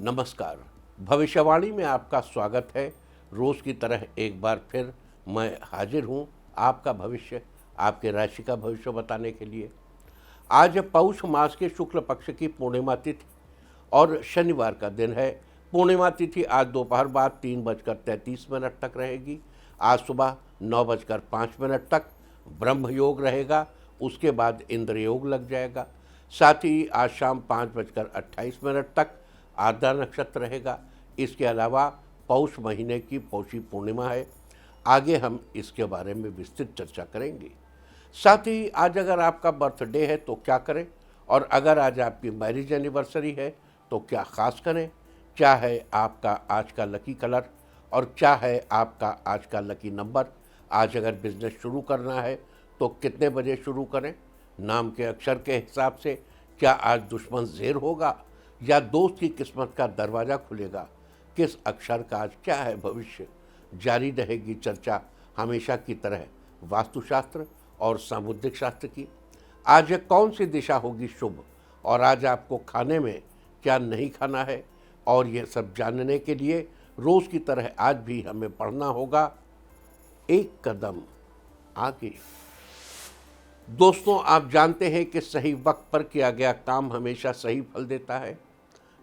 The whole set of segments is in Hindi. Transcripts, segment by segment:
नमस्कार। भविष्यवाणी में आपका स्वागत है। रोज़ की तरह एक बार फिर मैं हाजिर हूँ आपका भविष्य, आपके राशि का भविष्य बताने के लिए। आज पौष मास के शुक्ल पक्ष की पूर्णिमा तिथि और शनिवार का दिन है। पूर्णिमा तिथि आज दोपहर बाद 3:33 तक रहेगी। आज सुबह 9:05 तक ब्रह्म योग रहेगा, उसके बाद इंद्र योग लग जाएगा। साथ ही आज शाम 5:28 तक आर्द्रा नक्षत्र रहेगा। इसके अलावा पौष महीने की पौषी पूर्णिमा है। आगे हम इसके बारे में विस्तृत चर्चा करेंगे। साथ ही आज अगर आपका बर्थडे है तो क्या करें, और अगर आज आपकी मैरिज एनिवर्सरी है तो क्या ख़ास करें, क्या है आपका आज का लकी कलर और क्या है आपका आज का लकी नंबर। आज अगर बिजनेस शुरू करना है तो कितने बजे शुरू करें, नाम के अक्षर के हिसाब से क्या आज दुश्मन ज़ेर होगा या दोस्त की किस्मत का दरवाज़ा खुलेगा, किस अक्षर का आज क्या है भविष्य। जारी रहेगी चर्चा हमेशा की तरह वास्तुशास्त्र और सामुद्रिक शास्त्र की। आज कौन सी दिशा होगी शुभ और आज आपको खाने में क्या नहीं खाना है, और ये सब जानने के लिए रोज़ की तरह आज भी हमें पढ़ना होगा एक कदम आगे। दोस्तों, आप जानते हैं कि सही वक्त पर किया गया काम हमेशा सही फल देता है।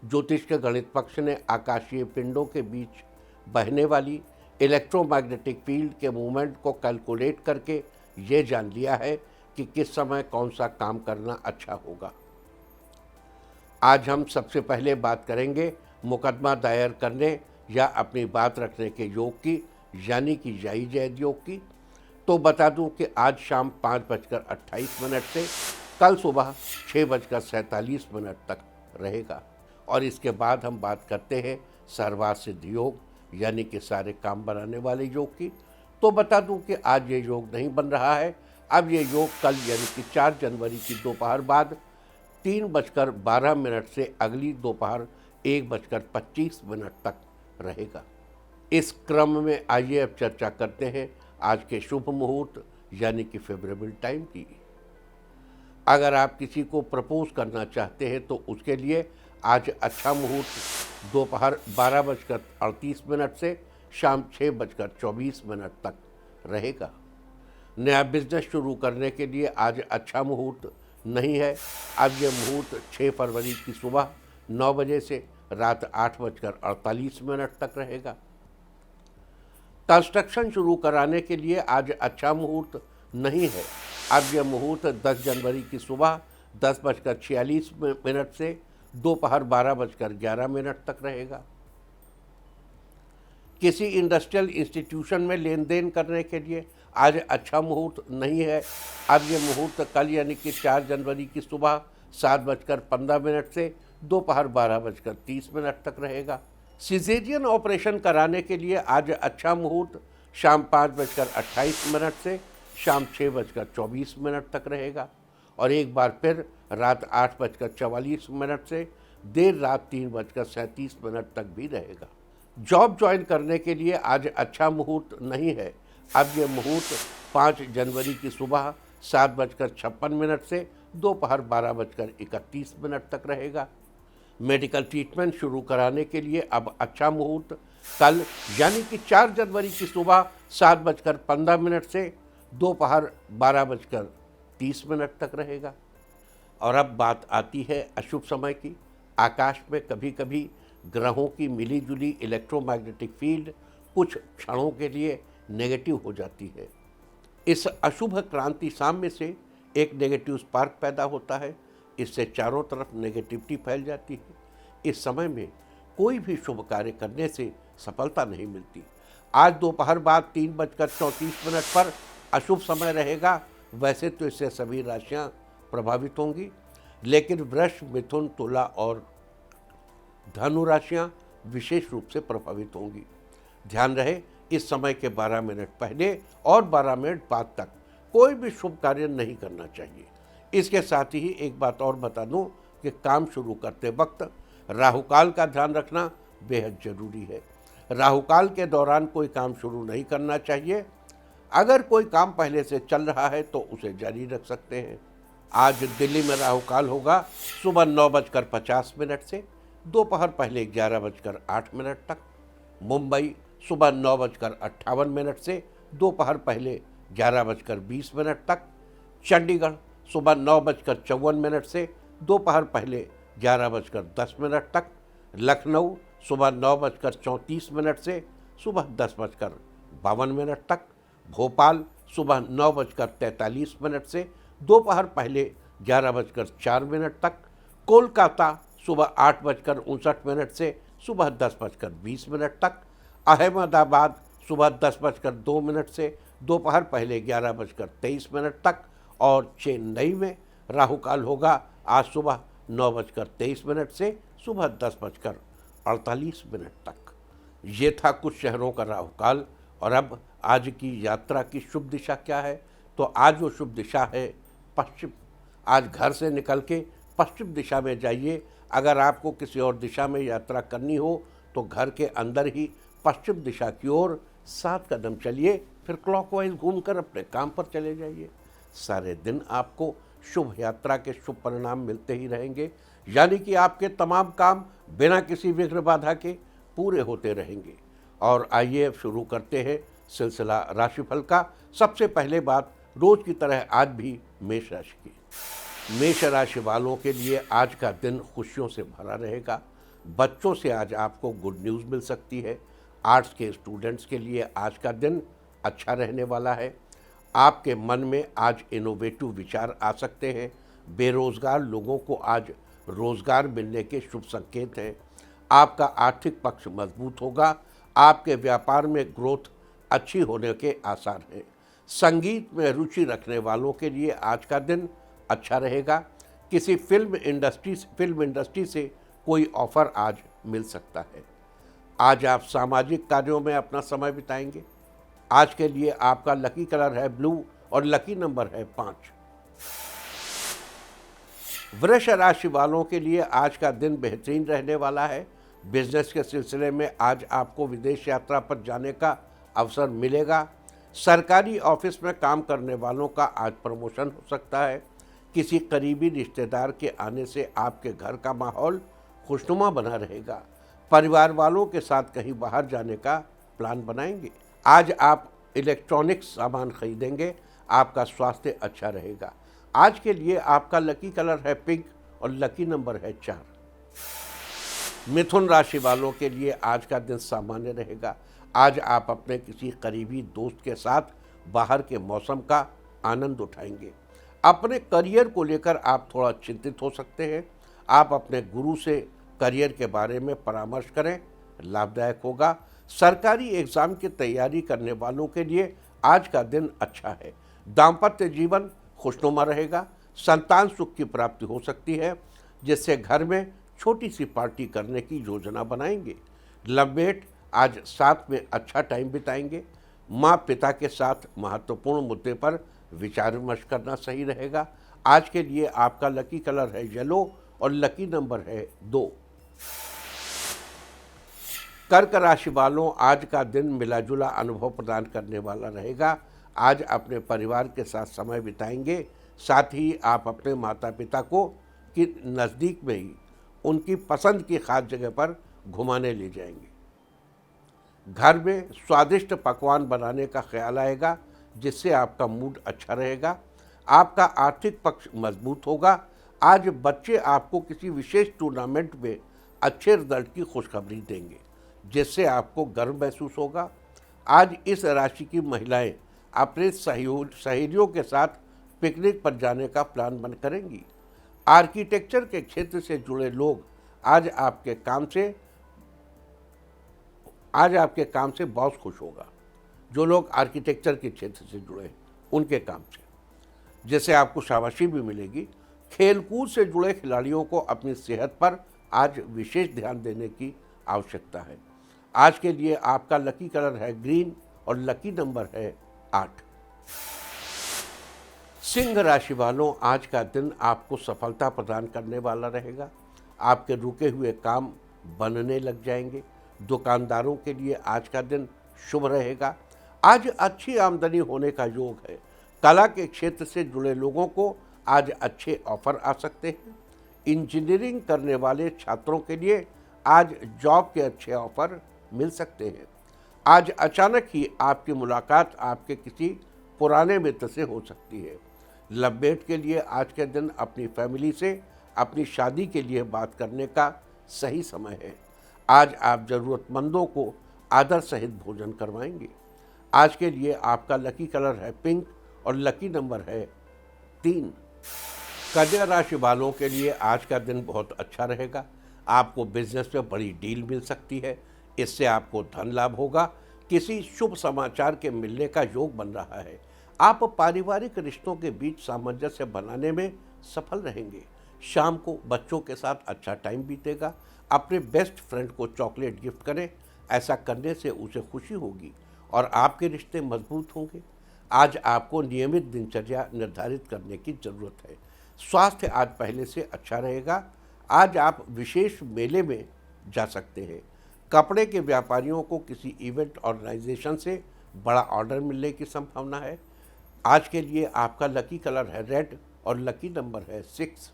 ज्योतिष के गणित पक्ष ने आकाशीय पिंडों के बीच बहने वाली इलेक्ट्रोमैग्नेटिक फील्ड के मूवमेंट को कैलकुलेट करके ये जान लिया है कि किस समय कौन सा काम करना अच्छा होगा। आज हम सबसे पहले बात करेंगे मुकदमा दायर करने या अपनी बात रखने के योग की, यानी कि जाई जैद योग की। तो बता दूं कि आज शाम 5:28 से कल सुबह 6:47 तक रहेगा। और इसके बाद हम बात करते हैं सर्वार्थ सिद्ध योग, यानी कि सारे काम बनाने वाले योग की। तो बता दूं कि आज ये योग नहीं बन रहा है। अब ये योग कल यानी कि 4 जनवरी की दोपहर बाद 3:12 से अगली दोपहर 1:25 तक रहेगा। इस क्रम में आइए अब चर्चा करते हैं आज के शुभ मुहूर्त यानी कि फेवरेबल टाइम की। अगर आप किसी को प्रपोज करना चाहते हैं तो उसके लिए आज अच्छा मुहूर्त दोपहर 12:38 से शाम 6:24 तक रहेगा। नया बिजनेस शुरू करने के लिए आज अच्छा मुहूर्त नहीं है। अब यह मुहूर्त 6 फरवरी की सुबह 9 बजे से रात 8:48 तक रहेगा। कंस्ट्रक्शन शुरू कराने के लिए आज अच्छा मुहूर्त नहीं है। अब यह मुहूर्त 10 जनवरी की सुबह 10:46 से दोपहर 12:11 तक रहेगा। किसी इंडस्ट्रियल इंस्टीट्यूशन में लेन देन करने के लिए आज अच्छा मुहूर्त नहीं है। अब यह मुहूर्त कल यानी कि 4 जनवरी की सुबह 7:15 से दोपहर 12:30 तक रहेगा। सिजेरियन ऑपरेशन कराने के लिए आज अच्छा मुहूर्त शाम 5:28 से शाम 6:24 तक रहेगा। और एक बार फिर रात 8:44 से देर रात 3:37 तक भी रहेगा। जॉब ज्वाइन करने के लिए आज अच्छा मुहूर्त नहीं है। अब यह मुहूर्त 5 जनवरी की सुबह 7:56 से दोपहर 12:31 तक रहेगा। मेडिकल ट्रीटमेंट शुरू कराने के लिए अब अच्छा मुहूर्त कल यानी कि 4 जनवरी की सुबह 7:15 से दोपहर 12:30 तक रहेगा। और अब बात आती है अशुभ समय की। आकाश में कभी कभी ग्रहों की मिली जुली इलेक्ट्रोमैग्नेटिक फील्ड कुछ क्षणों के लिए नेगेटिव हो जाती है। इस अशुभ क्रांति साम्य से एक नेगेटिव स्पार्क पैदा होता है। इससे चारों तरफ नेगेटिविटी फैल जाती है। इस समय में कोई भी शुभ कार्य करने से सफलता नहीं मिलती। आज दोपहर बाद 3:34 पर अशुभ समय रहेगा। वैसे तो इससे सभी राशियां प्रभावित होंगी, लेकिन वृष, मिथुन, तुला और धनु राशियां विशेष रूप से प्रभावित होंगी। ध्यान रहे, इस समय के 12 मिनट पहले और 12 मिनट बाद तक कोई भी शुभ कार्य नहीं करना चाहिए। इसके साथ ही एक बात और बता दूं कि काम शुरू करते वक्त राहुकाल का ध्यान रखना बेहद जरूरी है। राहुकाल के दौरान कोई काम शुरू नहीं करना चाहिए। अगर कोई काम पहले से चल रहा है तो उसे जारी रख सकते हैं। आज दिल्ली में राहुकाल होगा सुबह 9:50 से दोपहर पहले 11:08 तक। मुंबई सुबह 9:58 से दोपहर पहले 11:20 तक। चंडीगढ़ सुबह 9:54 से दोपहर पहले 11:10 तक। लखनऊ सुबह 9:34 से सुबह 10:52 तक। भोपाल सुबह 9:43 से दोपहर पहले 11:04 तक। कोलकाता सुबह 8:59 से सुबह 10:20 तक। अहमदाबाद सुबह 10:02 से दोपहर पहले 11:23 तक। और चेन्नई में राहु काल होगा आज सुबह 9:23 से सुबह 10:48 तक। ये था कुछ शहरों का राहु काल। और अब आज की यात्रा की शुभ दिशा क्या है? तो आज वो शुभ दिशा है पश्चिम। आज घर से निकल के पश्चिम दिशा में जाइए। अगर आपको किसी और दिशा में यात्रा करनी हो तो घर के अंदर ही पश्चिम दिशा की ओर 7 कदम चलिए, फिर क्लॉकवाइज घूमकर अपने काम पर चले जाइए। सारे दिन आपको शुभ यात्रा के शुभ परिणाम मिलते ही रहेंगे, यानी कि आपके तमाम काम बिना किसी विघ्न बाधा के पूरे होते रहेंगे। और आइए अब शुरू करते हैं सिलसिला राशिफल का। सबसे पहले बात रोज की तरह आज भी मेष राशि की। मेष राशि वालों के लिए आज का दिन खुशियों से भरा रहेगा। बच्चों से आज आपको गुड न्यूज़ मिल सकती है। आर्ट्स के स्टूडेंट्स के लिए आज का दिन अच्छा रहने वाला है। आपके मन में आज इनोवेटिव विचार आ सकते हैं। बेरोजगार लोगों को आज रोजगार मिलने के शुभ संकेत हैं। आपका आर्थिक पक्ष मजबूत होगा। आपके व्यापार में ग्रोथ अच्छी होने के आसार हैं। संगीत में रुचि रखने वालों के लिए आज का दिन अच्छा रहेगा। किसी फिल्म इंडस्ट्री से कोई ऑफर आज मिल सकता है। आज आप सामाजिक कार्यों में अपना समय बिताएंगे। आज के लिए आपका लकी कलर है ब्लू और लकी नंबर है 5। वृष राशि वालों के लिए आज का दिन बेहतरीन रहने वाला है। बिजनेस के सिलसिले में आज आपको विदेश यात्रा पर जाने का अवसर मिलेगा। सरकारी ऑफिस में काम करने वालों का आज प्रमोशन हो सकता है। किसी करीबी रिश्तेदार के आने से आपके घर का माहौल खुशनुमा बना रहेगा। परिवार वालों के साथ कहीं बाहर जाने का प्लान बनाएंगे। आज आप इलेक्ट्रॉनिक्स सामान खरीदेंगे। आपका स्वास्थ्य अच्छा रहेगा। आज के लिए आपका लकी कलर है पिंक और लकी नंबर है 4। मिथुन राशि वालों के लिए आज का दिन सामान्य रहेगा। आज आप अपने किसी करीबी दोस्त के साथ बाहर के मौसम का आनंद उठाएंगे। अपने करियर को लेकर आप थोड़ा चिंतित हो सकते हैं। आप अपने गुरु से करियर के बारे में परामर्श करें, लाभदायक होगा। सरकारी एग्जाम की तैयारी करने वालों के लिए आज का दिन अच्छा है। दाम्पत्य जीवन खुशनुमा रहेगा। संतान सुख की प्राप्ति हो सकती है, जिससे घर में छोटी सी पार्टी करने की योजना बनाएंगे। लवमेट आज साथ में अच्छा टाइम बिताएंगे। माँ पिता के साथ महत्वपूर्ण मुद्दे पर विचार विमर्श करना सही रहेगा। आज के लिए आपका लकी कलर है येलो और लकी नंबर है 2। कर्क राशि वालों, आज का दिन मिलाजुला अनुभव प्रदान करने वाला रहेगा। आज अपने परिवार के साथ समय बिताएंगे। साथ ही आप अपने माता पिता को कि नज़दीक में ही उनकी पसंद की खास जगह पर घुमाने ले जाएंगे। घर में स्वादिष्ट पकवान बनाने का ख्याल आएगा, जिससे आपका मूड अच्छा रहेगा। आपका आर्थिक पक्ष मजबूत होगा। आज बच्चे आपको किसी विशेष टूर्नामेंट में अच्छे रिजल्ट की खुशखबरी देंगे, जिससे आपको गर्व महसूस होगा। आज इस राशि की महिलाएं अपने सहेलियों के साथ पिकनिक पर जाने का प्लान बन करेंगी। आर्किटेक्चर के क्षेत्र से जुड़े लोग आज आपके काम से बहुत खुश होगा। जो लोग आर्किटेक्चर के क्षेत्र से जुड़े हैं उनके काम से, जिससे आपको शाबाशी भी मिलेगी। खेलकूद से जुड़े खिलाड़ियों को अपनी सेहत पर आज विशेष ध्यान देने की आवश्यकता है। आज के लिए आपका लकी कलर है ग्रीन और लकी नंबर है 8। सिंह राशि वालों, आज का दिन आपको सफलता प्रदान करने वाला रहेगा। आपके रुके हुए काम बनने लग जाएंगे। दुकानदारों के लिए आज का दिन शुभ रहेगा। आज अच्छी आमदनी होने का योग है। कला के क्षेत्र से जुड़े लोगों को आज अच्छे ऑफर आ सकते हैं। इंजीनियरिंग करने वाले छात्रों के लिए आज जॉब के अच्छे ऑफर मिल सकते हैं। आज अचानक ही आपकी मुलाकात आपके किसी पुराने मित्र से हो सकती है। लवमेट के लिए आज के दिन अपनी फैमिली से अपनी शादी के लिए बात करने का सही समय है। आज आप ज़रूरतमंदों को आदर सहित भोजन करवाएंगे। आज के लिए आपका लकी कलर है पिंक और लकी नंबर है 3। कन्या राशि वालों के लिए आज का दिन बहुत अच्छा रहेगा। आपको बिजनेस में बड़ी डील मिल सकती है, इससे आपको धन लाभ होगा। किसी शुभ समाचार के मिलने का योग बन रहा है। आप पारिवारिक रिश्तों के बीच सामंजस्य बनाने में सफल रहेंगे। शाम को बच्चों के साथ अच्छा टाइम बीतेगा। अपने बेस्ट फ्रेंड को चॉकलेट गिफ्ट करें, ऐसा करने से उसे खुशी होगी और आपके रिश्ते मजबूत होंगे। आज आपको नियमित दिनचर्या निर्धारित करने की जरूरत है। स्वास्थ्य आज पहले से अच्छा रहेगा। आज आप विशेष मेले में जा सकते हैं। कपड़े के व्यापारियों को किसी इवेंट ऑर्गेनाइजेशन से बड़ा ऑर्डर मिलने की संभावना है। आज के लिए आपका लकी कलर है रेड और लकी नंबर है 6।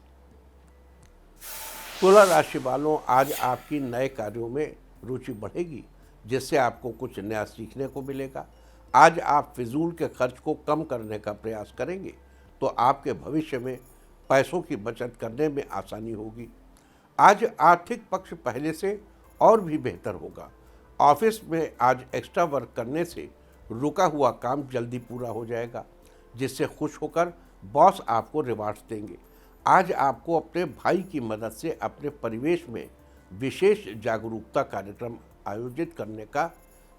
तुला राशि वालों, आज आपकी नए कार्यों में रुचि बढ़ेगी, जिससे आपको कुछ नया सीखने को मिलेगा। आज आप फिजूल के खर्च को कम करने का प्रयास करेंगे तो आपके भविष्य में पैसों की बचत करने में आसानी होगी। आज आर्थिक पक्ष पहले से और भी बेहतर होगा। ऑफिस में आज एक्स्ट्रा वर्क करने से रुका हुआ काम जल्दी पूरा हो जाएगा, जिससे खुश होकर बॉस आपको रिवार्ड्स देंगे। आज आपको अपने भाई की मदद से अपने परिवेश में विशेष जागरूकता कार्यक्रम आयोजित करने का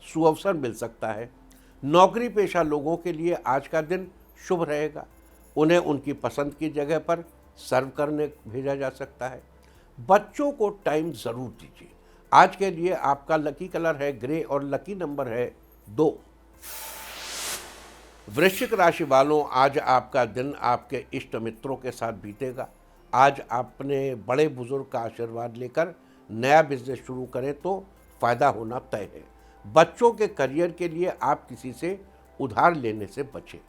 सुअवसर मिल सकता है। नौकरी पेशा लोगों के लिए आज का दिन शुभ रहेगा। उन्हें उनकी पसंद की जगह पर सर्व करने भेजा जा सकता है। बच्चों को टाइम ज़रूर दीजिए। आज के लिए आपका लकी कलर है ग्रे और लकी नंबर है 2। वृश्चिक राशि वालों, आज आपका दिन आपके इष्ट मित्रों के साथ बीतेगा। आज अपने बड़े बुजुर्ग का आशीर्वाद लेकर नया बिजनेस शुरू करें तो फ़ायदा होना तय है। बच्चों के करियर के लिए आप किसी से उधार लेने से बचें।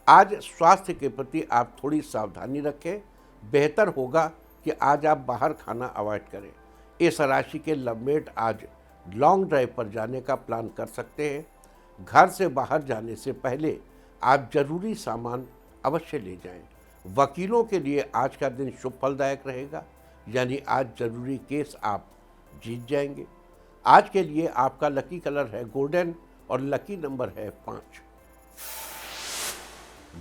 आज स्वास्थ्य के प्रति आप थोड़ी सावधानी रखें। बेहतर होगा कि आज आप बाहर खाना अवॉइड करें। इस राशि के लवमेट आज लॉन्ग ड्राइव पर जाने का प्लान कर सकते हैं। घर से बाहर जाने से पहले आप जरूरी सामान अवश्य ले जाएं। वकीलों के लिए आज का दिन शुभ फलदायक रहेगा, यानी आज जरूरी केस आप जीत जाएंगे। आज के लिए आपका लकी कलर है गोल्डन और लकी नंबर है 5।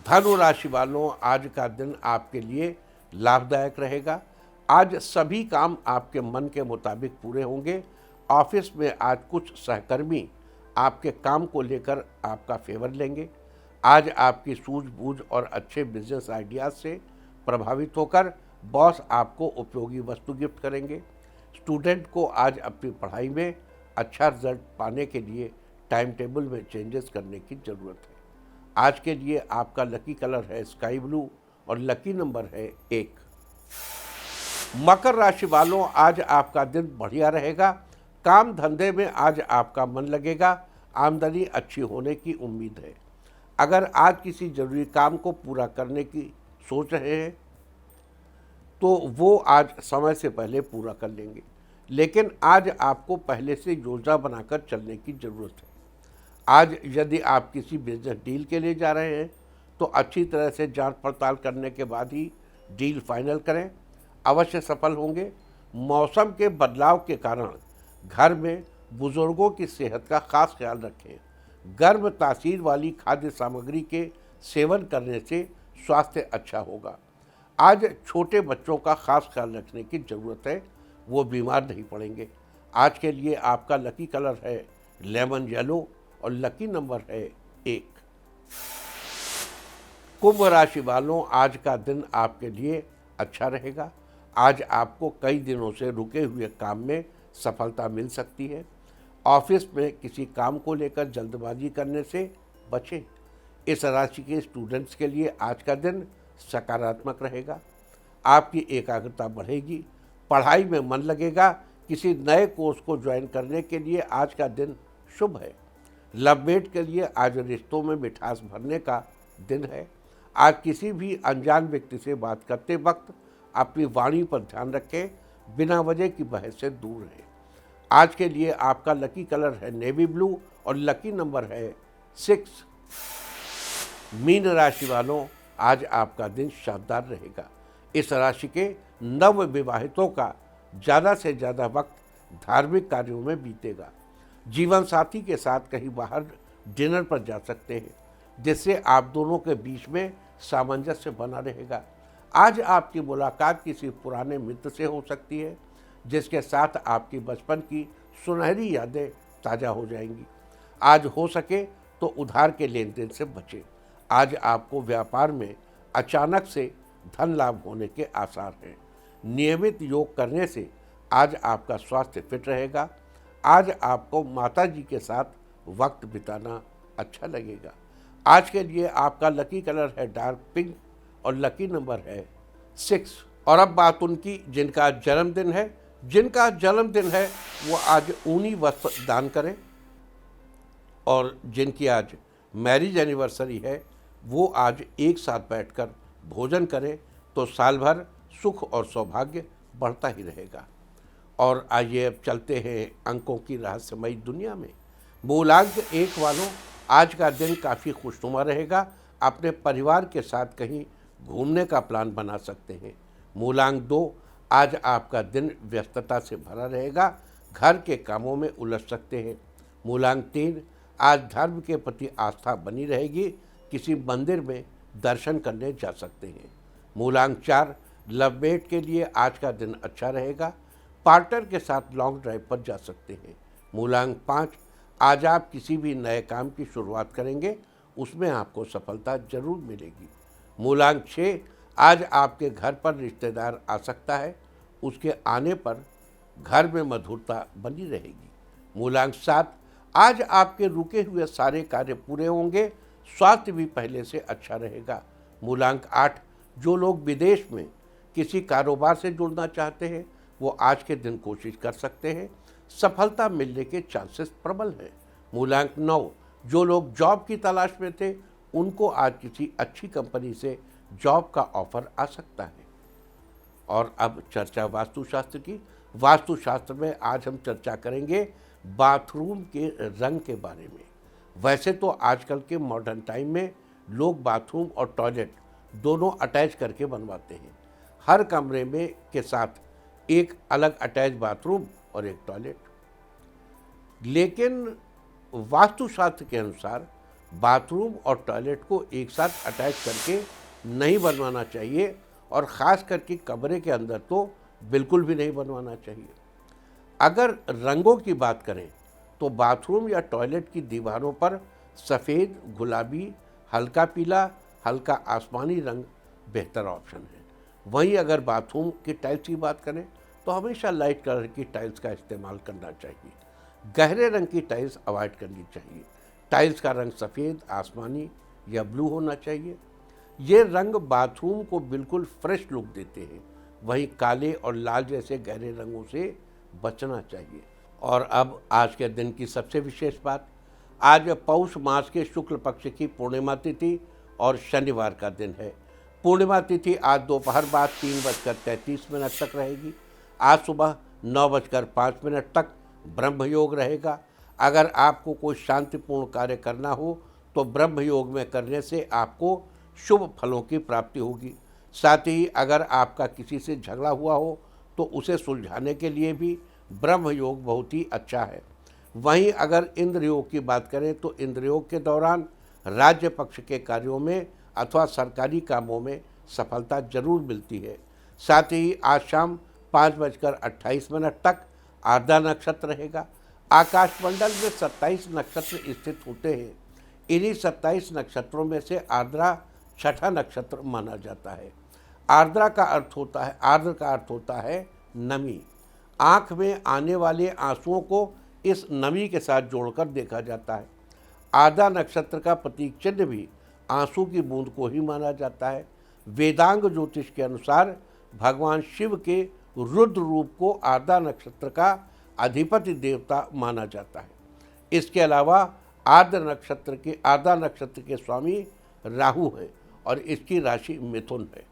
धनु राशि वालों, आज का दिन आपके लिए लाभदायक रहेगा। आज सभी काम आपके मन के मुताबिक पूरे होंगे। ऑफिस में आज कुछ सहकर्मी आपके काम को लेकर आपका फेवर लेंगे। आज आपकी सूझबूझ और अच्छे बिजनेस आइडियाज से प्रभावित होकर बॉस आपको उपयोगी वस्तु गिफ्ट करेंगे। स्टूडेंट को आज अपनी पढ़ाई में अच्छा रिजल्ट पाने के लिए टाइम टेबल में चेंजेस करने की ज़रूरत है। आज के लिए आपका लकी कलर है स्काई ब्लू और लकी नंबर है 1। मकर राशि वालों, आज आपका दिन बढ़िया रहेगा। काम धंधे में आज आपका मन लगेगा। आमदनी अच्छी होने की उम्मीद है। अगर आज किसी जरूरी काम को पूरा करने की सोच रहे हैं तो वो आज समय से पहले पूरा कर लेंगे, लेकिन आज आपको पहले से योजना बनाकर चलने की ज़रूरत है। आज यदि आप किसी बिजनेस डील के लिए जा रहे हैं तो अच्छी तरह से जांच पड़ताल करने के बाद ही डील फाइनल करें, अवश्य सफल होंगे। मौसम के बदलाव के कारण घर में बुजुर्गों की सेहत का खास ख्याल रखें। गर्म तासीर वाली खाद्य सामग्री के सेवन करने से स्वास्थ्य अच्छा होगा। आज छोटे बच्चों का खास ख्याल रखने की ज़रूरत है, वो बीमार नहीं पड़ेंगे। आज के लिए आपका लकी कलर है लेमन येलो और लकी नंबर है 1। कुंभ राशि वालों, आज का दिन आपके लिए अच्छा रहेगा। आज आपको कई दिनों से रुके हुए काम में सफलता मिल सकती है। ऑफिस में किसी काम को लेकर जल्दबाजी करने से बचें। इस राशि के स्टूडेंट्स के लिए आज का दिन सकारात्मक रहेगा। आपकी एकाग्रता बढ़ेगी, पढ़ाई में मन लगेगा। किसी नए कोर्स को ज्वाइन करने के लिए आज का दिन शुभ है। लवमेट के लिए आज रिश्तों में मिठास भरने का दिन है। आज किसी भी अनजान व्यक्ति से बात करते वक्त अपनी वाणी पर ध्यान रखें, बिना वजह की बहस से दूर रहें। आज के लिए आपका लकी कलर है नेवी ब्लू और लकी नंबर है 6। मीन राशि वालों, आज आपका दिन शानदार रहेगा। इस राशि के नव विवाहितों का ज़्यादा से ज़्यादा वक्त धार्मिक कार्यों में बीतेगा। जीवन साथी के साथ कहीं बाहर डिनर पर जा सकते हैं, जिससे आप दोनों के बीच में सामंजस्य बना रहेगा। आज आपकी मुलाकात किसी पुराने मित्र से हो सकती है, जिसके साथ आपकी बचपन की सुनहरी यादें ताज़ा हो जाएंगी। आज हो सके तो उधार के लेन देन से बचें। आज आपको व्यापार में अचानक से धन लाभ होने के आसार हैं। नियमित योग करने से आज आपका स्वास्थ्य फिट रहेगा। आज आपको माता जी के साथ वक्त बिताना अच्छा लगेगा। आज के लिए आपका लकी कलर है डार्क पिंक और लकी नंबर है 6। और अब बात उनकी जिनका जन्मदिन है। जिनका जन्मदिन है वो आज ऊनी वस्त्र दान करें, और जिनकी आज मैरिज एनिवर्सरी है वो आज एक साथ बैठकर भोजन करें, तो साल भर सुख और सौभाग्य बढ़ता ही रहेगा। और आइए अब चलते हैं अंकों की रहस्यमयी दुनिया में। मूलांक 1 वालों, आज का दिन काफ़ी खुशनुमा रहेगा। अपने परिवार के साथ कहीं घूमने का प्लान बना सकते हैं। मूलांक 2, आज आपका दिन व्यस्तता से भरा रहेगा। घर के कामों में उलझ सकते हैं। मूलांक 3, आज धर्म के प्रति आस्था बनी रहेगी। किसी मंदिर में दर्शन करने जा सकते हैं। मूलांक 4, लवमेट के लिए आज का दिन अच्छा रहेगा। पार्टनर के साथ लॉन्ग ड्राइव पर जा सकते हैं। मूलांक 5, आज आप किसी भी नए काम की शुरुआत करेंगे, उसमें आपको सफलता जरूर मिलेगी। मूलांक 6, आज आपके घर पर रिश्तेदार आ सकता है। उसके आने पर घर में मधुरता बनी रहेगी। मूलांक 7, आज आपके रुके हुए सारे कार्य पूरे होंगे। स्वास्थ्य भी पहले से अच्छा रहेगा। मूलांक 8, जो लोग विदेश में किसी कारोबार से जुड़ना चाहते हैं वो आज के दिन कोशिश कर सकते हैं। सफलता मिलने के चांसेस प्रबल हैं। मूलांक 9, जो लोग जॉब की तलाश में थे उनको आज किसी अच्छी कंपनी से जॉब का ऑफर आ सकता है। और अब चर्चा वास्तुशास्त्र की। वास्तुशास्त्र में आज हम चर्चा करेंगे बाथरूम के रंग के बारे में। वैसे तो आजकल के मॉडर्न टाइम में लोग बाथरूम और टॉयलेट दोनों अटैच करके बनवाते हैं। हर कमरे में के साथ एक अलग अटैच बाथरूम और एक टॉयलेट। लेकिन वास्तुशास्त्र के अनुसार बाथरूम और टॉयलेट को एक साथ अटैच करके नहीं बनवाना चाहिए, और ख़ास करके कमरे के अंदर तो बिल्कुल भी नहीं बनवाना चाहिए। अगर रंगों की बात करें तो बाथरूम या टॉयलेट की दीवारों पर सफ़ेद, गुलाबी, हल्का पीला, हल्का आसमानी रंग बेहतर ऑप्शन है। वहीं अगर बाथरूम की टाइल्स की बात करें तो हमेशा लाइट कलर की टाइल्स का इस्तेमाल करना चाहिए। गहरे रंग की टाइल्स अवॉइड करनी चाहिए। टाइल्स का रंग सफ़ेद, आसमानी या ब्लू होना चाहिए। ये रंग बाथरूम को बिल्कुल फ्रेश लुक देते हैं। वहीं काले और लाल जैसे गहरे रंगों से बचना चाहिए। और अब आज के दिन की सबसे विशेष बात, आज पौष मास के शुक्ल पक्ष की पूर्णिमा तिथि और शनिवार का दिन है। पूर्णिमा तिथि आज दोपहर बाद 3:33 तक रहेगी। आज सुबह 9:05 तक ब्रह्म योग रहेगा। अगर आपको कोई शांतिपूर्ण कार्य करना हो तो ब्रह्म योग में करने से आपको शुभ फलों की प्राप्ति होगी। साथ ही अगर आपका किसी से झगड़ा हुआ हो तो उसे सुलझाने के लिए भी ब्रह्म योग बहुत ही अच्छा है। वहीं अगर इंद्र योग की बात करें तो इंद्र योग के दौरान राज्य पक्ष के कार्यों में अथवा सरकारी कामों में सफलता जरूर मिलती है। साथ ही आज शाम 5:28 तक आर्द्रा नक्षत्र रहेगा। आकाशमंडल में 27 नक्षत्र स्थित होते हैं। इन्हीं 27 नक्षत्रों में से आर्द्रा छठा नक्षत्र माना जाता है। आर्द्र का अर्थ होता है नमी। आँख में आने वाले आंसुओं को इस नमी के साथ जोड़कर देखा जाता है। आर्द्रा नक्षत्र का प्रतीक चिन्ह भी आंसू की बूंद को ही माना जाता है। वेदांग ज्योतिष के अनुसार भगवान शिव के रुद्र रूप को आर्द्रा नक्षत्र का अधिपति देवता माना जाता है। इसके अलावा आर्द्रा नक्षत्र के स्वामी राहु है और इसकी राशि मिथुन है।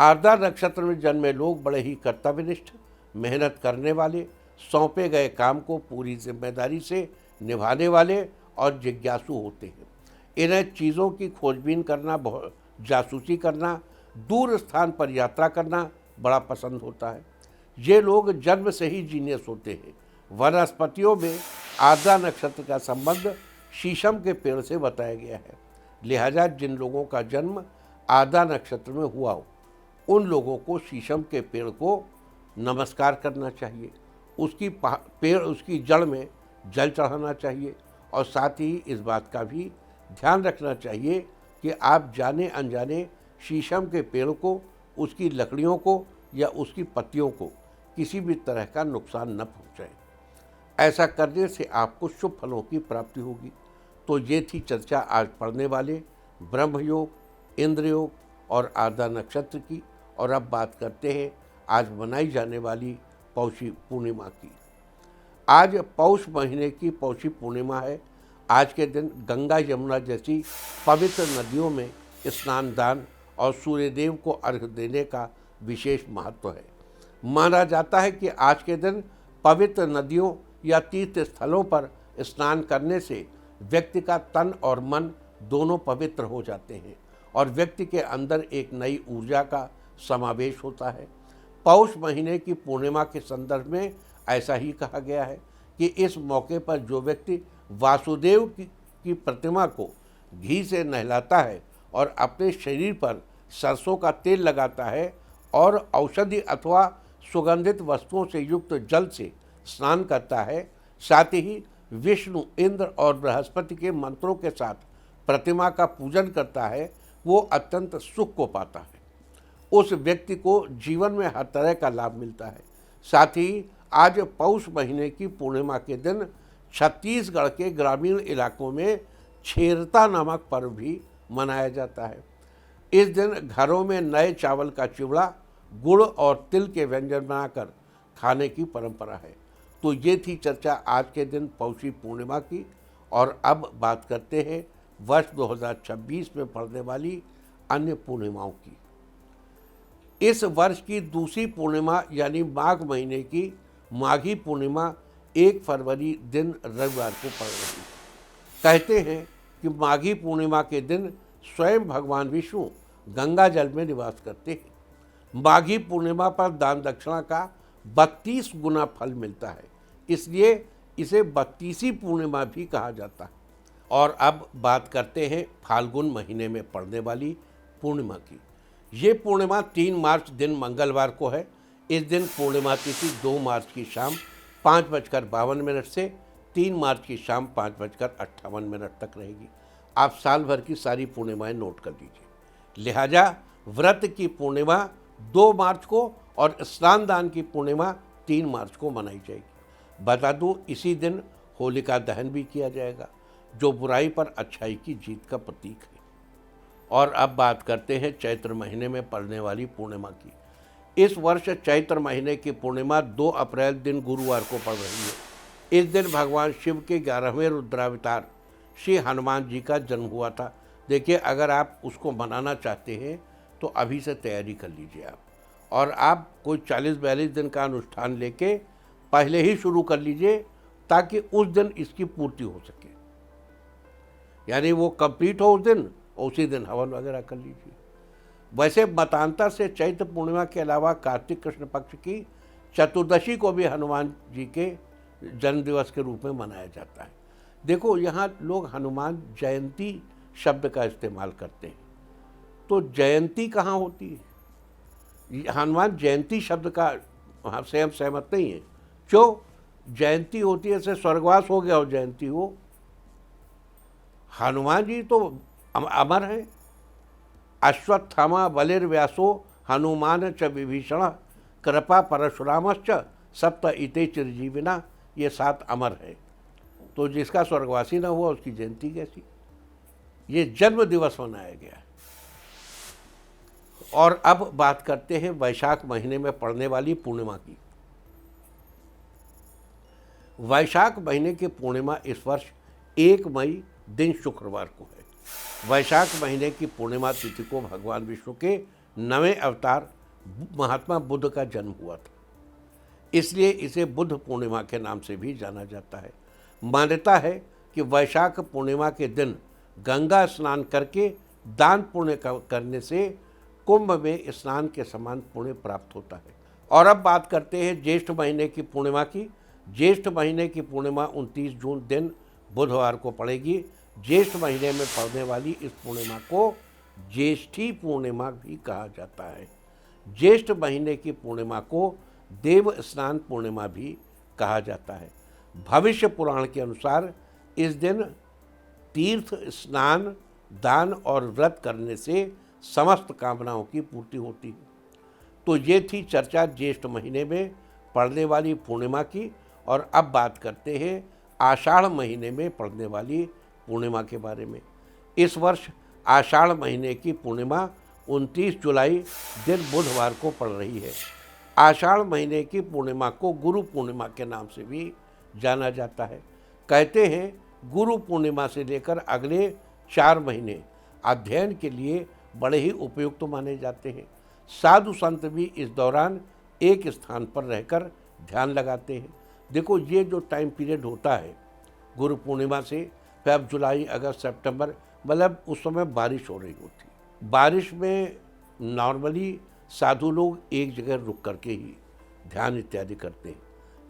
आर्द्रा नक्षत्र में जन्मे लोग बड़े ही कर्तव्यनिष्ठ, मेहनत करने वाले, सौंपे गए काम को पूरी जिम्मेदारी से निभाने वाले और जिज्ञासु होते हैं। इन्हें चीज़ों की खोजबीन करना, जासूसी करना, दूर स्थान पर यात्रा करना बड़ा पसंद होता है। ये लोग जन्म से ही जीनियस होते हैं। वनस्पतियों में आर्द्रा नक्षत्र का संबंध शीशम के पेड़ से बताया गया है। लिहाजा जिन लोगों का जन्म आर्द्रा नक्षत्र में हुआ हो, उन लोगों को शीशम के पेड़ को नमस्कार करना चाहिए, उसकी जड़ में जल चढ़ाना चाहिए और साथ ही इस बात का भी ध्यान रखना चाहिए कि आप जाने अनजाने शीशम के पेड़ को, उसकी लकड़ियों को या उसकी पत्तियों को किसी भी तरह का नुकसान न पहुँचाएं। ऐसा करने से आपको शुभ फलों की प्राप्ति होगी। तो ये थी चर्चा आज पढ़ने वाले ब्रह्मयोग, इंद्रयोग और आर्द्रा नक्षत्र की। और अब बात करते हैं आज मनाई जाने वाली पौषी पूर्णिमा की। आज पौष महीने की पौषी पूर्णिमा है। आज के दिन गंगा यमुना जैसी पवित्र नदियों में स्नान दान और सूर्यदेव को अर्घ्य देने का विशेष महत्व है। माना जाता है कि आज के दिन पवित्र नदियों या तीर्थ स्थलों पर स्नान करने से व्यक्ति का तन और मन दोनों पवित्र हो जाते हैं और व्यक्ति के अंदर एक नई ऊर्जा का समावेश होता है। पौष महीने की पूर्णिमा के संदर्भ में ऐसा ही कहा गया है कि इस मौके पर जो व्यक्ति वासुदेव की प्रतिमा को घी से नहलाता है और अपने शरीर पर सरसों का तेल लगाता है और औषधि अथवा सुगंधित वस्तुओं से युक्त जल से स्नान करता है, साथ ही विष्णु, इंद्र और बृहस्पति के मंत्रों के साथ प्रतिमा का पूजन करता है, वो अत्यंत सुख को पाता है। उस व्यक्ति को जीवन में हर तरह का लाभ मिलता है। साथ ही आज पौष महीने की पूर्णिमा के दिन छत्तीसगढ़ के ग्रामीण इलाकों में छेरता नामक पर्व भी मनाया जाता है। इस दिन घरों में नए चावल का चिवड़ा, गुड़ और तिल के व्यंजन बनाकर खाने की परंपरा है। तो ये थी चर्चा आज के दिन पौषी पूर्णिमा की। और अब बात करते हैं वर्ष 2026 में पड़ने वाली अन्य पूर्णिमाओं की। इस वर्ष की दूसरी पूर्णिमा यानी माघ महीने की माघी पूर्णिमा 1 फरवरी दिन रविवार को पड़ रही है। कहते हैं कि माघी पूर्णिमा के दिन स्वयं भगवान विष्णु गंगा जल में निवास करते हैं। माघी पूर्णिमा पर दान दक्षिणा का 32 गुना फल मिलता है, इसलिए इसे 32वीं पूर्णिमा भी कहा जाता है। और अब बात करते हैं फाल्गुन महीने में पड़ने वाली पूर्णिमा की। ये पूर्णिमा 3 मार्च दिन मंगलवार को है। इस दिन पूर्णिमा तिथि 2 मार्च की शाम 5:52 से 3 मार्च की शाम 5:58 तक रहेगी। आप साल भर की सारी पूर्णिमाएं नोट कर लीजिए। लिहाजा व्रत की पूर्णिमा 2 मार्च को और स्नान दान की पूर्णिमा 3 मार्च को मनाई जाएगी। बता दूं, इसी दिन होलिका दहन भी किया जाएगा, जो बुराई पर अच्छाई की जीत का प्रतीक है। और अब बात करते हैं चैत्र महीने में पड़ने वाली पूर्णिमा की। इस वर्ष चैत्र महीने की पूर्णिमा 2 अप्रैल दिन गुरुवार को पड़ रही है। इस दिन भगवान शिव के 11वें रुद्रावतार श्री हनुमान जी का जन्म हुआ था। देखिए, अगर आप उसको मनाना चाहते हैं तो अभी से तैयारी कर लीजिए आप, और आप कोई 40-42 दिन का अनुष्ठान लेके पहले ही शुरू कर लीजिए, ताकि उस दिन इसकी पूर्ति हो सके। यानी वो कंप्लीट हो उस दिन, उसी दिन हवन वगैरह कर लीजिए। वैसे मतांतर से चैत्र पूर्णिमा के अलावा कार्तिक कृष्ण पक्ष की चतुर्दशी को भी हनुमान जी के जन्मदिवस के रूप में मनाया जाता है। देखो, यहाँ लोग हनुमान जयंती शब्द का इस्तेमाल करते हैं, तो जयंती कहाँ होती है? हनुमान जयंती शब्द का से हम सहमत नहीं है। क्यों? जयंती होती है जैसे स्वर्गवास हो गया हो जयंती हो। हनुमान जी तो अमर हैं। अश्वत्थामा बलिर्व्यासो हनुमान च विभीषण कृपा परशुरामश्च सप्त इते चिरजीविना, ये 7 अमर है। तो जिसका स्वर्गवासी न हुआ उसकी जयंती कैसी? ये जन्म दिवस मनाया गया है। और अब बात करते हैं वैशाख महीने में पड़ने वाली पूर्णिमा की। वैशाख महीने की पूर्णिमा इस वर्ष 1 मई दिन शुक्रवार को है। वैशाख महीने की पूर्णिमा तिथि को भगवान विष्णु के नवें अवतार महात्मा बुद्ध का जन्म हुआ था। इसलिए इसे बुद्ध पूर्णिमा के नाम से भी जाना जाता है। मान्यता है कि वैशाख पूर्णिमा के दिन गंगा स्नान करके दान पुण्य करने से कुंभ में स्नान के समान पुण्य प्राप्त होता है। और अब बात करते हैं ज्येष्ठ महीने की पूर्णिमा की। ज्येष्ठ महीने की पूर्णिमा 29 जून दिन बुधवार को पड़ेगी। ज्येष्ठ महीने में पड़ने वाली इस पूर्णिमा को ज्येष्ठी पूर्णिमा भी कहा जाता है। ज्येष्ठ महीने की पूर्णिमा को देव स्नान पूर्णिमा भी कहा जाता है। भविष्य पुराण के अनुसार इस दिन तीर्थ स्नान, दान और व्रत करने से समस्त कामनाओं की पूर्ति होती है। तो ये थी चर्चा ज्येष्ठ महीने में पड़ने वाली पूर्णिमा की। और अब बात करते हैं आषाढ़ महीने में पड़ने वाली पूर्णिमा के बारे में। इस वर्ष आषाढ़ महीने की पूर्णिमा 29 जुलाई दिन बुधवार को पड़ रही है। आषाढ़ महीने की पूर्णिमा को गुरु पूर्णिमा के नाम से भी जाना जाता है। कहते हैं गुरु पूर्णिमा से लेकर अगले 4 महीने अध्ययन के लिए बड़े ही उपयुक्त माने जाते हैं। साधु संत भी इस दौरान एक स्थान पर रहकर ध्यान लगाते हैं। देखो, ये जो टाइम पीरियड होता है गुरु पूर्णिमा से फिर अब जुलाई, अगस्त, सितंबर, मतलब उस समय बारिश हो रही होती। बारिश में नॉर्मली साधु लोग एक जगह रुक करके ही ध्यान इत्यादि करते हैं,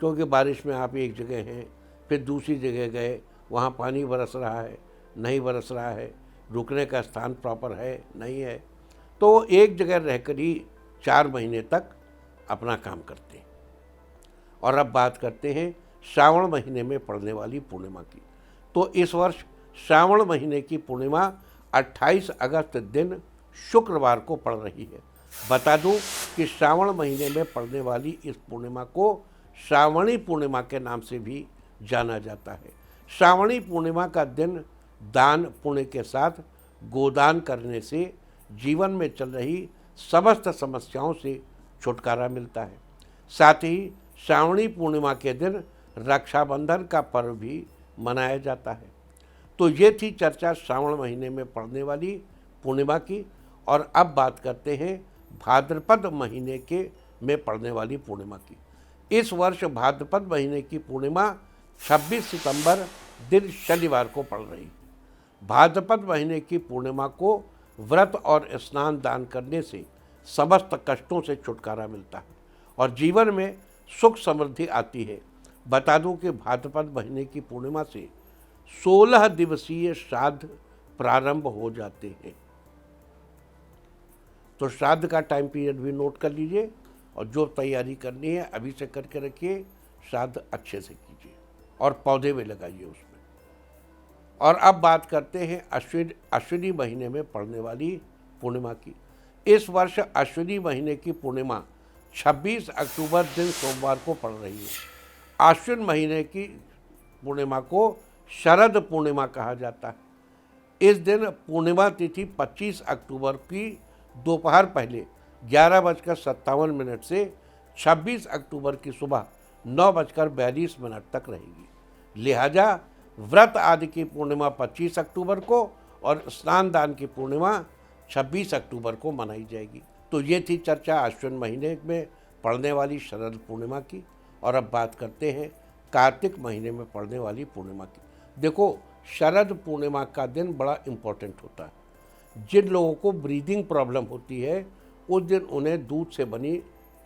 क्योंकि बारिश में आप एक जगह हैं, फिर दूसरी जगह गए, वहाँ पानी बरस रहा है, नहीं बरस रहा है, रुकने का स्थान प्रॉपर है, नहीं है, तो एक जगह रहकर ही 4 महीने तक अपना काम करते हैं। और अब बात करते हैं श्रावण महीने में पड़ने वाली पूर्णिमा की। तो इस वर्ष श्रावण महीने की पूर्णिमा 28 अगस्त दिन शुक्रवार को पड़ रही है। बता दूं कि श्रावण महीने में पड़ने वाली इस पूर्णिमा को श्रावणी पूर्णिमा के नाम से भी जाना जाता है। श्रावणी पूर्णिमा का दिन दान पुण्य के साथ गोदान करने से जीवन में चल रही समस्त समस्याओं से छुटकारा मिलता है। साथ ही श्रावणी पूर्णिमा के दिन रक्षाबंधन का पर्व भी मनाया जाता है। तो ये थी चर्चा श्रावण महीने में पड़ने वाली पूर्णिमा की। और अब बात करते हैं भाद्रपद महीने के में पड़ने वाली पूर्णिमा की। इस वर्ष भाद्रपद महीने की पूर्णिमा 26 सितंबर दिन शनिवार को पड़ रही है। भाद्रपद महीने की पूर्णिमा को व्रत और स्नान दान करने से समस्त कष्टों से छुटकारा मिलता है और जीवन में सुख समृद्धि आती है। बता दूं कि भाद्रपद महीने की पूर्णिमा से 16 दिवसीय श्राद्ध प्रारंभ हो जाते हैं। तो श्राद्ध का टाइम पीरियड भी नोट कर लीजिए और जो तैयारी करनी है अभी से करके रखिए। श्राद्ध अच्छे से कीजिए और पौधे भी लगाइए उसमें। और अब बात करते हैं अश्विनी महीने में पड़ने वाली पूर्णिमा की। इस वर्ष अश्विनी महीने की पूर्णिमा 26 अक्टूबर दिन सोमवार को पड़ रही है। आश्विन महीने की पूर्णिमा को शरद पूर्णिमा कहा जाता है। इस दिन पूर्णिमा तिथि 25 अक्टूबर की दोपहर पहले 11:57 से 26 अक्टूबर की सुबह 9:42 तक रहेगी। लिहाजा व्रत आदि की पूर्णिमा 25 अक्टूबर को और स्नान दान की पूर्णिमा 26 अक्टूबर को मनाई जाएगी। तो ये थी चर्चा अश्विन महीने में पड़ने वाली शरद पूर्णिमा की। और अब बात करते हैं कार्तिक महीने में पड़ने वाली पूर्णिमा की। देखो, शरद पूर्णिमा का दिन बड़ा इम्पोर्टेंट होता है। जिन लोगों को ब्रीदिंग प्रॉब्लम होती है उस दिन उन्हें दूध से बनी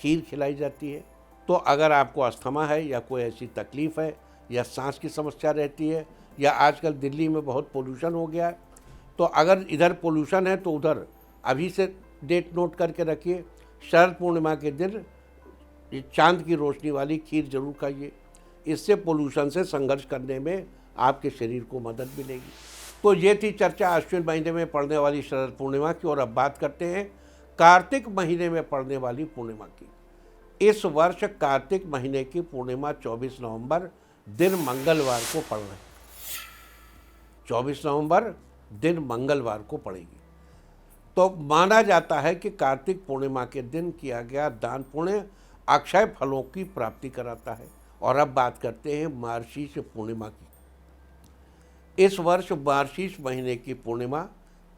खीर खिलाई जाती है। तो अगर आपको अस्थमा है या कोई ऐसी तकलीफ़ है या सांस की समस्या रहती है या आजकल दिल्ली में बहुत पोल्यूशन हो गया है, तो अगर इधर पोल्यूशन है तो उधर अभी से डेट नोट करके रखिए। शरद पूर्णिमा के दिन चांद की रोशनी वाली खीर जरूर खाइए। इससे पोल्यूशन से संघर्ष करने में आपके शरीर को मदद मिलेगी। तो ये थी चर्चा अश्विन महीने में पड़ने वाली शरद पूर्णिमा की। और अब बात करते हैं कार्तिक महीने में पड़ने वाली पूर्णिमा की। इस वर्ष कार्तिक महीने की पूर्णिमा 24 नवंबर दिन मंगलवार को पड़ रही है। 24 नवंबर दिन मंगलवार को पड़ेगी। तो माना जाता है कि कार्तिक पूर्णिमा के दिन किया गया दान पुण्य अक्षय फलों की प्राप्ति कराता है। और अब बात करते हैं मार्गशीर्ष पूर्णिमा की। इस वर्ष मार्गशीर्ष महीने की पूर्णिमा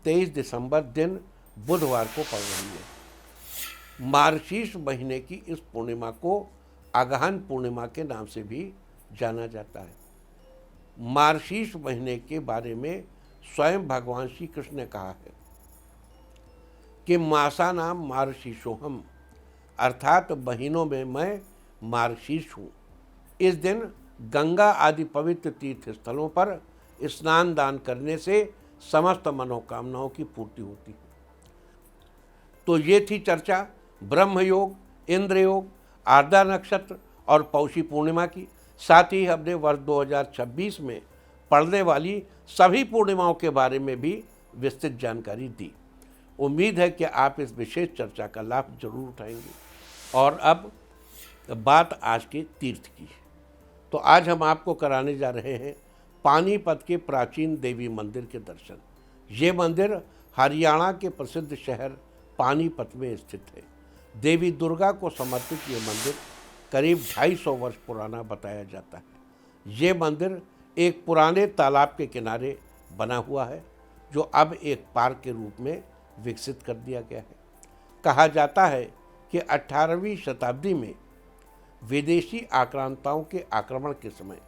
23 दिसंबर दिन बुधवार को पड़ रही है। मार्गशीर्ष महीने की इस पूर्णिमा को अगहन पूर्णिमा के नाम से भी जाना जाता है। मार्गशीर्ष महीने के बारे में स्वयं भगवान श्री कृष्ण ने कहा है कि मासा नाम मार्गशीर्षोहम, अर्थात महीनों में मैं मार्गशीर्ष हूँ। इस दिन गंगा आदि पवित्र तीर्थ स्थलों पर स्नान दान करने से समस्त मनोकामनाओं की पूर्ति होती है। तो ये थी चर्चा ब्रह्म योग, इंद्र योग, आर्द्रा नक्षत्र और पौषी पूर्णिमा की। साथ ही हमने वर्ष 2026 में पड़ने वाली सभी पूर्णिमाओं के बारे में भी विस्तृत जानकारी दी। उम्मीद है कि आप इस विशेष चर्चा का लाभ जरूर उठाएंगे। और अब बात आज के तीर्थ की है। तो आज हम आपको कराने जा रहे हैं पानीपत के प्राचीन देवी मंदिर के दर्शन। ये मंदिर हरियाणा के प्रसिद्ध शहर पानीपत में स्थित है। देवी दुर्गा को समर्पित ये मंदिर करीब 250 वर्ष पुराना बताया जाता है। ये मंदिर एक पुराने तालाब के किनारे बना हुआ है, जो अब एक पार्क के रूप में विकसित कर दिया गया है। कहा जाता है कि 18वीं शताब्दी में विदेशी आक्रांताओं के आक्रमण के समय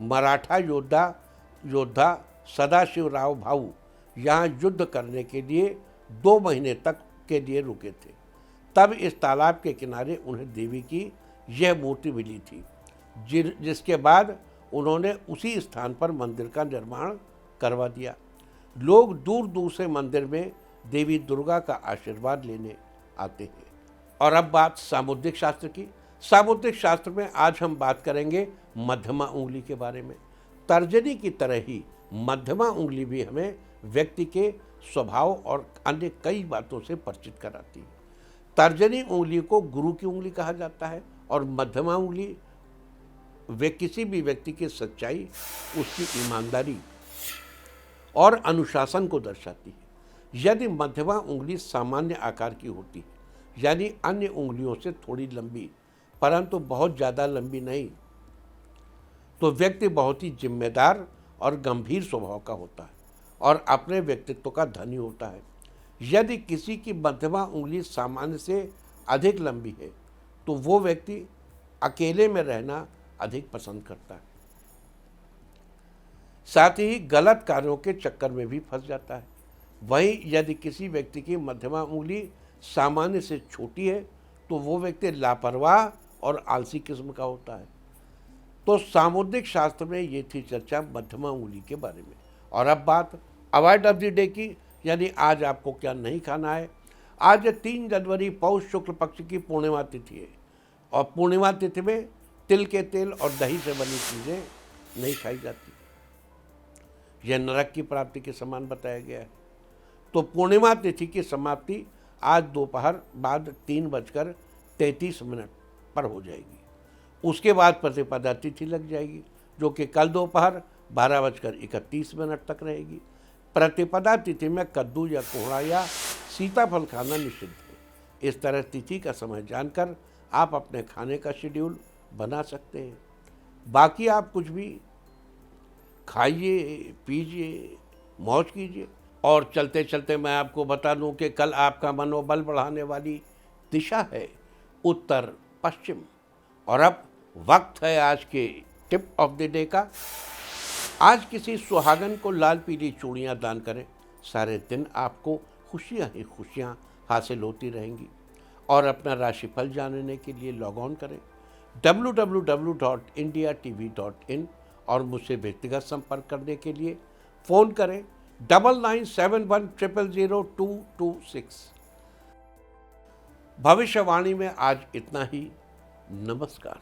मराठा योद्धा सदाशिवराव भाऊ यहाँ युद्ध करने के लिए 2 महीने तक के लिए रुके थे। तब इस तालाब के किनारे उन्हें देवी की यह मूर्ति मिली थी, जिसके बाद उन्होंने उसी स्थान पर मंदिर का निर्माण करवा दिया। लोग दूर दूर से मंदिर में देवी दुर्गा का आशीर्वाद लेने आते हैं। और अब बात सामुद्रिक शास्त्र की। सामुद्रिक शास्त्र में आज हम बात करेंगे मध्यमा उंगली के बारे में। तर्जनी की तरह ही मध्यमा उंगली भी हमें व्यक्ति के स्वभाव और अन्य कई बातों से परिचित कराती है। तर्जनी उंगली को गुरु की उंगली कहा जाता है और मध्यमा उंगली किसी भी व्यक्ति की सच्चाई, उसकी ईमानदारी और अनुशासन को दर्शाती है। यदि मध्यमा उंगली सामान्य आकार की होती है, यानी अन्य उंगलियों से थोड़ी लंबी परंतु बहुत ज़्यादा लंबी नहीं, तो व्यक्ति बहुत ही जिम्मेदार और गंभीर स्वभाव का होता है और अपने व्यक्तित्व का धनी होता है। यदि किसी की मध्यमा उंगली सामान्य से अधिक लंबी है तो वो व्यक्ति अकेले में रहना अधिक पसंद करता है। साथ ही गलत कार्यों के चक्कर में भी फंस जाता है। वहीं यदि किसी व्यक्ति की मध्यमा उंगली सामान्य से छोटी है तो वो व्यक्ति लापरवाह और आलसी किस्म का होता है। तो सामुद्रिक शास्त्र में ये थी चर्चा मध्यमा उंगली के बारे में। और अब बात अवॉइड ऑफ द डे की, यानी आज आपको क्या नहीं खाना है। आज 3 जनवरी पौष शुक्ल पक्ष की पूर्णिमा तिथि है और पूर्णिमा तिथि में तिल के तेल और दही से बनी चीज़ें नहीं खाई जाती। यह नरक की प्राप्ति के समान बताया गया है। तो पूर्णिमा तिथि की समाप्ति आज दोपहर बाद 3:33 पर हो जाएगी। उसके बाद प्रतिपदा तिथि लग जाएगी, जो कि कल दोपहर 12:31 तक रहेगी। प्रतिपदा तिथि में कद्दू या कोहड़ा या सीताफल खाना निषिद्ध है। इस तरह तिथि का समय जानकर आप अपने खाने का शेड्यूल बना सकते हैं। बाकी आप कुछ भी खाइए, पीजिए, मौज कीजिए। और चलते चलते मैं आपको बता दूं कि कल आपका मनोबल बढ़ाने वाली दिशा है उत्तर पश्चिम। और अब वक्त है आज के टिप ऑफ द डे का। आज किसी सुहागन को लाल पीली चूड़ियाँ दान करें। सारे दिन आपको खुशियाँ ही खुशियाँ हासिल होती रहेंगी। और अपना राशिफल जानने के लिए लॉग ऑन करें www.indiatv.in और मुझसे व्यक्तिगत संपर्क करने के लिए फ़ोन करें 9971000226। भविष्यवाणी में आज इतना ही। नमस्कार।